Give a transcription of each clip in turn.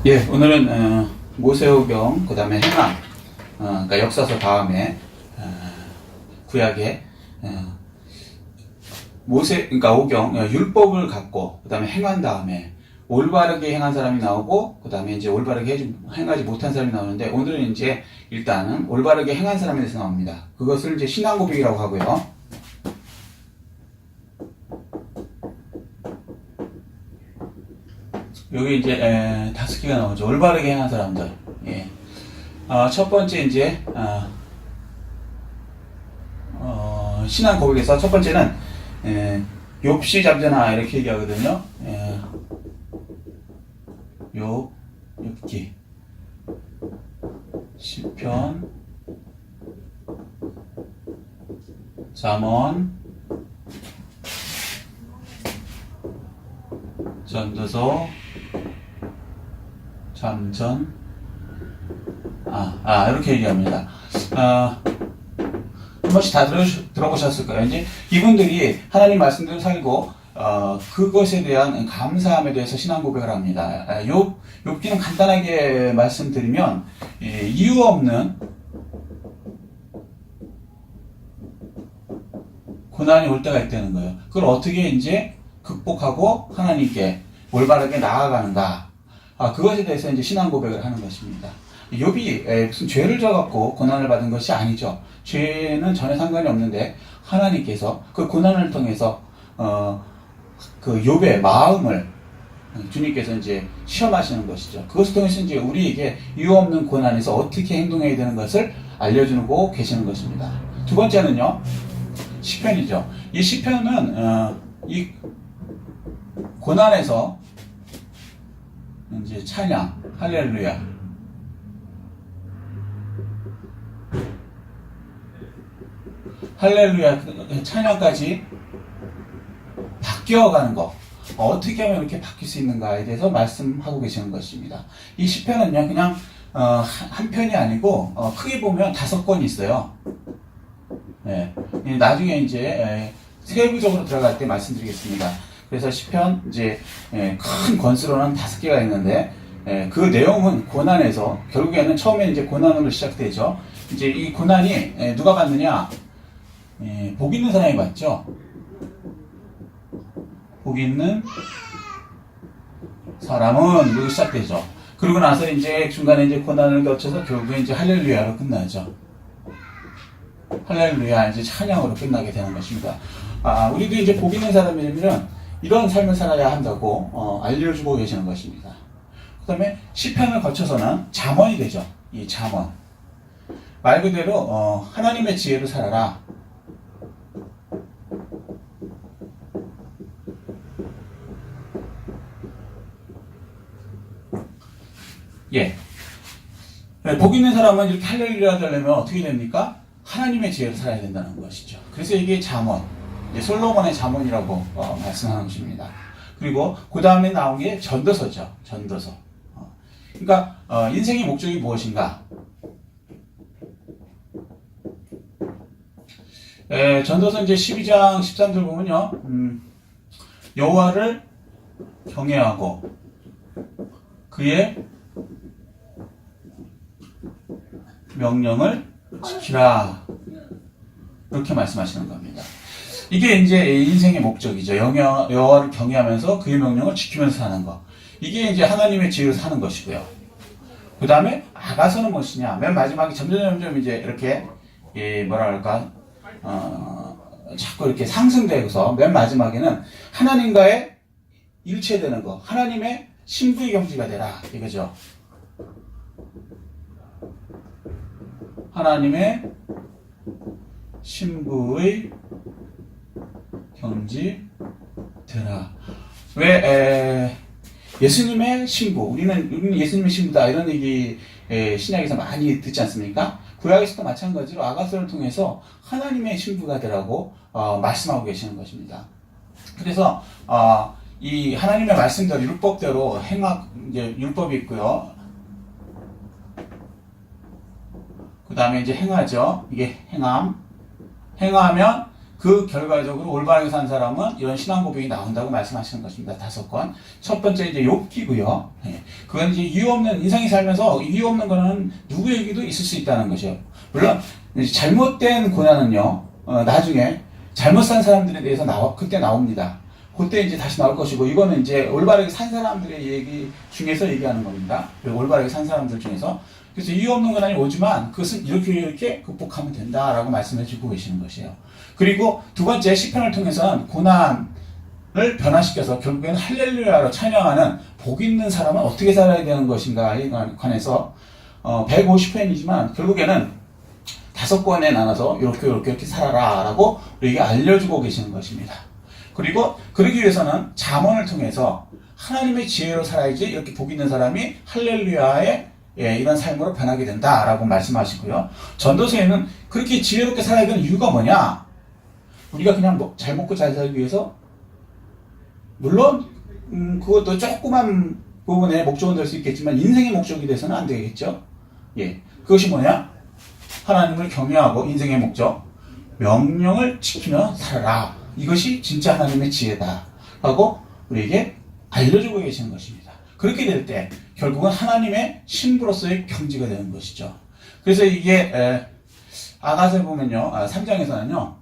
예, 오늘은 모세오경, 그 다음에 행함, 그러니까 역사서 다음에 구약의 그러니까 오경, 율법을 갖고 그 다음에 행한 다음에 올바르게 행한 사람이 나오고 그 다음에 이제 올바르게 행하지 못한 사람이 나오는데, 오늘은 이제 일단은 올바르게 행한 사람에 대해서 나옵니다. 그것을 이제 신앙고백이라고 하고요. 여기 이제 5개가 나오죠. 올바르게 행한 사람들. 예. 첫 번째 이제 신앙 고백에서 첫 번째는 욥시 잠자나 이렇게 얘기하거든요. 욥기, 시편, 잠언, 전도서, 잠전, 이렇게 얘기합니다. 한 번씩 다 들어보셨을 거예요. 이제 이분들이 하나님 말씀대로 살고, 그것에 대한 감사함에 대해서 신앙 고백을 합니다. 욥기는 간단하게 말씀드리면, 이유 없는 고난이 올 때가 있다는 거예요. 그걸 어떻게 이제 극복하고 하나님께 올바르게 나아가는가. 그것에 대해서 이제 신앙 고백을 하는 것입니다. 욥이 무슨 죄를 져갖고 고난을 받은 것이 아니죠. 죄는 전혀 상관이 없는데 하나님께서 그 고난을 통해서 그 욥의 마음을 주님께서 이제 시험하시는 것이죠. 그것을 통해서 이제 우리에게 이유 없는 고난에서 어떻게 행동해야 되는 것을 알려주고 계시는 것입니다. 두 번째는요, 시편이죠. 이 시편은 이 고난에서 이제 찬양, 할렐루야, 할렐루야, 찬양까지 바뀌어가는 것, 어떻게 하면 이렇게 바뀔 수 있는가에 대해서 말씀하고 계시는 것입니다. 이 시편은요, 그냥 한 편이 아니고 크게 보면 5권이 있어요. 네. 나중에 이제 세부적으로 들어갈 때 말씀드리겠습니다. 그래서 시편 이제 큰 권수로는 5개가 있는데, 그 내용은 고난에서 결국에는 처음에 이제 고난으로 시작되죠. 이제 이 고난이 누가 받느냐? 복 있는 사람이 받죠. 복 있는 사람은 이렇게 시작되죠. 그러고 나서 이제 중간에 이제 고난을 거쳐서 결국에 이제 할렐루야로 끝나죠. 할렐루야, 이제 찬양으로 끝나게 되는 것입니다. 우리도 이제 복 있는 사람이라면 이런 삶을 살아야 한다고 알려주고 계시는 것입니다. 그 다음에 시편을 거쳐서는 잠언이 되죠. 이 잠언. 말 그대로 하나님의 지혜로 살아라. 예. 복 있는 사람은 이렇게 할렐루야 하려면 어떻게 됩니까? 하나님의 지혜로 살아야 된다는 것이죠. 그래서 이게 잠언, 솔로몬의 잠언이라고 말씀하는 것입니다. 그리고 그 다음에 나온 게 전도서죠. 전도서. 그러니까 인생의 목적이 무엇인가? 전도서 이제 12장 13절 보면요, 여호와를 경외하고 그의 명령을 지키라, 이렇게 말씀하시는 겁니다. 이게 이제 인생의 목적이죠. 여호와를 경외하면서 그의 명령을 지키면서 사는 것. 이게 이제 하나님의 지혜로 사는 것이고요. 그 다음에 아가서는 무엇이냐? 맨 마지막에 점점 이제 이렇게 뭐랄까 자꾸 이렇게 상승되고서 맨 마지막에는 하나님과의 일체되는 것, 하나님의 신부의 경지가 되라, 이거죠. 하나님의 신부의 경지 되라. 왜 예수님의 신부, 우리는 예수님의 신부다, 이런 얘기 신약에서 많이 듣지 않습니까? 구약에서도 마찬가지로 아가서를 통해서 하나님의 신부가 되라고 말씀하고 계시는 것입니다. 그래서 이 하나님의 말씀대로 율법대로 이제 율법이 있고요. 그 다음에 이제 행하죠. 이게 행함. 행하면 그 결과적으로 올바르게 산 사람은 이런 신앙 고백이 나온다고 말씀하시는 것입니다. 5건. 첫 번째 이제 욥기고요. 예. 그건 이제 이유 없는 인생이 살면서 이유 없는 거는 누구에게도 있을 수 있다는 것이요. 물론 잘못된 고난은요. 나중에 잘못 산 사람들에 대해서 그때 나옵니다. 그때 이제 다시 나올 것이고, 이거는 이제 올바르게 산 사람들의 얘기 중에서 얘기하는 겁니다. 올바르게 산 사람들 중에서. 그래서 이유 없는 고난이 오지만 그것은 이렇게 극복하면 된다라고 말씀해 주고 계시는 것이에요. 그리고 두 번째 시편을 통해서는 고난을 변화시켜서 결국에는 할렐루야로 찬양하는 복 있는 사람은 어떻게 살아야 되는 것인가에 관해서 150편이지만 결국에는 5권에 나눠서 이렇게 살아라 라고 우리에게 알려주고 계시는 것입니다. 그리고 그러기 위해서는 잠언을 통해서 하나님의 지혜로 살아야지 이렇게 복 있는 사람이 할렐루야의 이런 삶으로 변하게 된다라고 말씀하시고요. 전도서에는 그렇게 지혜롭게 살아야 되는 이유가 뭐냐? 우리가 그냥 잘 먹고 잘 살기 위해서, 물론 그것도 조그만 부분에 목적은 될 수 있겠지만 인생의 목적이 돼서는 안 되겠죠. 예, 그것이 뭐냐? 하나님을 경외하고 인생의 목적, 명령을 지키며 살아라. 이것이 진짜 하나님의 지혜다 하고 우리에게 알려주고 계시는 것입니다. 그렇게 될 때 결국은 하나님의 신부로서의 경지가 되는 것이죠. 그래서 이게 아가서에 보면요, 3장에서는요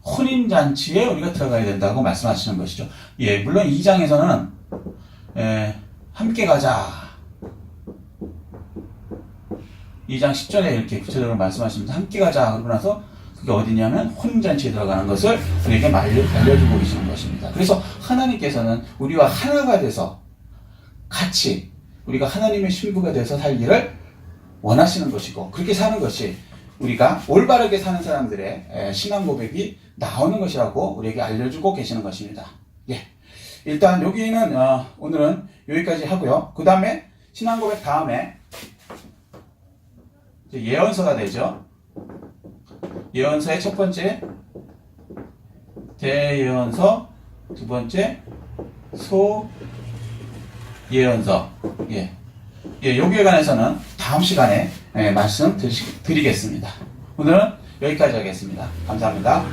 혼인잔치에 우리가 들어가야 된다고 말씀하시는 것이죠. 예, 물론 2장에서는 함께 가자, 2장 10절에 이렇게 구체적으로 말씀하시면서 함께 가자 그러고 나서 그게 어디냐면 혼인잔치에 들어가는 것을 우리에게 알려주고 계시는 것입니다. 그래서 하나님께서는 우리와 하나가 돼서 같이 우리가 하나님의 신부가 돼서 살기를 원하시는 것이고, 그렇게 사는 것이 우리가 올바르게 사는 사람들의 신앙 고백이 나오는 것이라고 우리에게 알려주고 계시는 것입니다. 예, 일단 여기는 오늘은 여기까지 하고요. 그 다음에 신앙 고백 다음에 예언서가 되죠. 예언서의 첫 번째 대예언서, 두 번째 소예언서. 여기에 관해서는 다음 시간에 말씀 드리겠습니다. 오늘은 여기까지 하겠습니다. 감사합니다.